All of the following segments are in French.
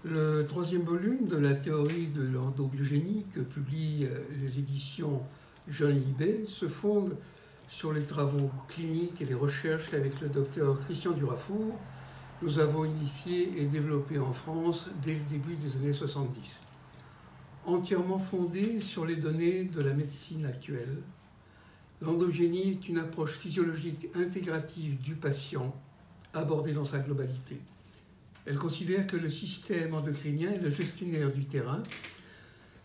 Le troisième volume de la théorie de l'endobiogénie que publient les éditions John Libet se fonde sur les travaux cliniques et les recherches qu'avec le docteur Christian Durafour, nous avons initié et développé en France dès le début des années 70. Entièrement fondé sur les données de la médecine actuelle, l'endobiogénie est une approche physiologique intégrative du patient abordée dans sa globalité. Elle considère que le système endocrinien est le gestionnaire du terrain,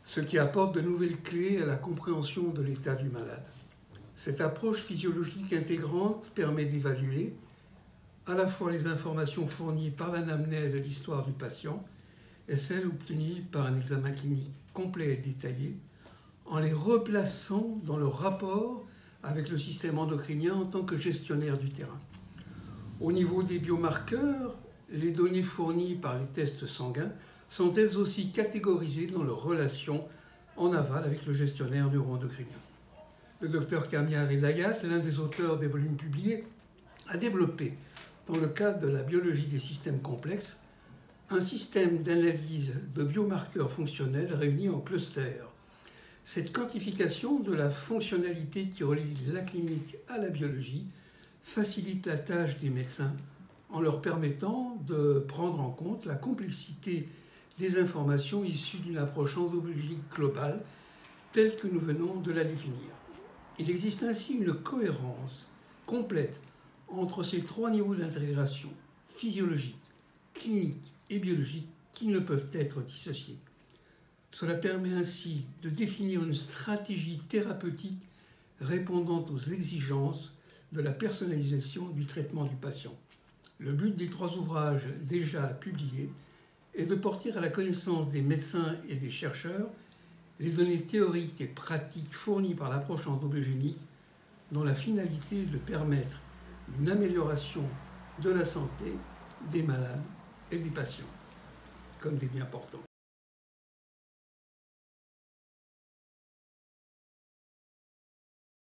ce qui apporte de nouvelles clés à la compréhension de l'état du malade. Cette approche physiologique intégrante permet d'évaluer à la fois les informations fournies par l'anamnèse et l'histoire du patient et celles obtenues par un examen clinique complet et détaillé, en les replaçant dans leur rapport avec le système endocrinien en tant que gestionnaire du terrain. Au niveau des biomarqueurs, les données fournies par les tests sanguins sont elles aussi catégorisées dans leur relation en aval avec le gestionnaire neuro-endocrinien. Le docteur Kamiar Edayat, l'un des auteurs des volumes publiés, a développé, dans le cadre de la biologie des systèmes complexes, un système d'analyse de biomarqueurs fonctionnels réunis en clusters. Cette quantification de la fonctionnalité qui relie la clinique à la biologie facilite la tâche des médecins en leur permettant de prendre en compte la complexité des informations issues d'une approche endobiologique globale telle que nous venons de la définir. Il existe ainsi une cohérence complète entre ces trois niveaux d'intégration physiologique, clinique et biologique qui ne peuvent être dissociés. Cela permet ainsi de définir une stratégie thérapeutique répondant aux exigences de la personnalisation du traitement du patient. Le but des trois ouvrages déjà publiés est de porter à la connaissance des médecins et des chercheurs les données théoriques et pratiques fournies par l'approche endobiogénique dont la finalité est de permettre une amélioration de la santé des malades et des patients, comme des biens portants.